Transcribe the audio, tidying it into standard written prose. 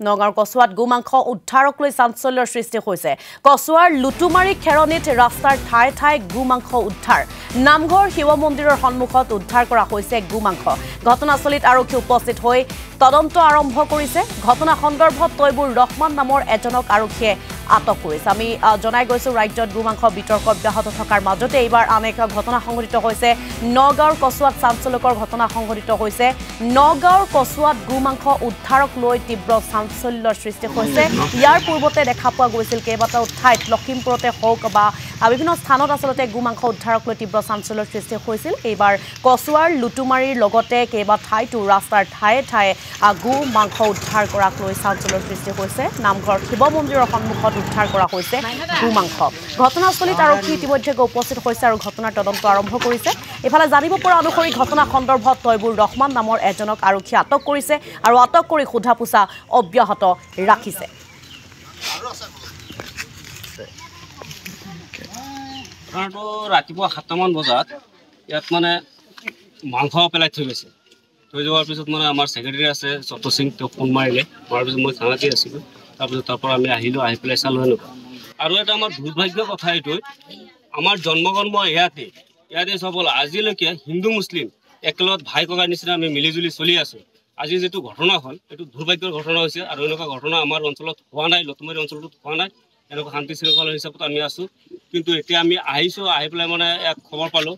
নগাঁৱৰ কচুৱাত গোমাংস উদ্ধাৰক লৈ চাঞ্চল্যৰ সৃষ্টি হৈছে। কচুৱাৰ লুটুমাৰী খেৰণিত ৰাস্তাৰ ঠাই ঠাই গোমাংস উদ্ধাৰ। নামঘৰ শিৱ মন্দিৰৰ সন্মুখত উদ্ধাৰ কৰা হৈছে গোমাংস। ঘটনাস্থলীত আৰক্ষী উপস্থিত হৈ তদন্ত আৰম্ভ কৰিছে। ঘটনা সন্দৰ্ভত তৈবুৰ ৰহমান নামৰ এজনক আৰক্ষীয়ে আটক কৰিছে। আমি জনাই গৈছো ৰাজ্যত গোমাংস বিতৰ্ক অব্যাহত থকাৰ মাজতে এইবাৰ আন এক ঘটনা সংঘটিত হৈছে। নগাঁৱৰ কচুৱাত চাঞ্চল্যকৰ ঘটনা সংঘটিত হৈছে। নগাঁৱৰ কচুৱাত গোমাংস উদ্ধাৰক লৈ তীব্ৰ চাঞ্চল্যৰ সৃষ্টি হৈছে। ইয়াৰ পূৰ্বতে দেখা পোৱা গৈছিল কেইবাটাও ঠাইত লখিমপুৰতে হওক বা বিভিন্ন স্থানত আচলতে গোমাংস উদ্ধাৰক লৈ তীব্ৰ চাঞ্চল্যৰ সৃষ্টি হৈছিল। এইবাৰ কচুৱাৰ লুটুমাৰীৰ লগতে কেইবা ঠাইতো ৰাস্তাৰ ঠায়ে ঠায়ে গোমাংস উদ্ধাৰ কৰাক লৈ চাঞ্চল্যৰ সৃষ্টি হৈছে। নামঘৰ শিৱ মন্দিৰৰ সন্মুখত উদ্ধাৰ কৰা হৈছে গোমাংস। ঘটনাস্থলীত আৰক্ষী ইতিমধ্যে উপস্থিত হৈছে আৰু ঘটনাৰ তদন্ত আৰম্ভ কৰিছে। ইফালে জানিব পৰা অনুসৰি ঘটনা সন্দৰ্ভত তৈবুৰ ৰহমান নামৰ এজনক আৰক্ষীয়ে আটক কৰিছে আৰু আটক কৰি সোধা পোছা অব্যাহত ৰাখিছে। ৰাতিপুৱা 7টামান বজাত ইয়াত মানে মাংস পেলাই থৈ গৈছে। থৈ যোৱাৰ পিছত মানে আমাৰ ছেক্ৰেটাৰী আছে চত্তৰ সিং, তেওঁ ফোন মাৰিলে। মাৰাৰ পিছত মই থানাতে আছিলোঁ। তাৰপিছত তাৰ পৰা আমি আহিলোঁ, আহি পেলাই চালোঁ এনেকুৱা। আৰু এটা আমাৰ দুৰ্ভাগ্য কথা এইটো, আমাৰ জন্মকৰ্ম ইয়াতে সফল। আজিলৈকে হিন্দু মুছলিম একেলগত ভাই ককাৰ নিচিনা আমি মিলিজুলি চলি আছোঁ। আজি যিটো ঘটনা হ'ল এইটো দুৰ্ভাগ্যৰ ঘটনা হৈছে আৰু এনেকুৱা ঘটনা আমাৰ অঞ্চলত হোৱা নাই, লতুমাৰী অঞ্চলটোত হোৱা নাই। এনেকুৱা শান্তি শৃংখলা হিচাপত আমি আছোঁ। কিন্তু এতিয়া আমি আহিছোঁ, আহি পেলাই মানে ইয়াত খবৰ পালোঁ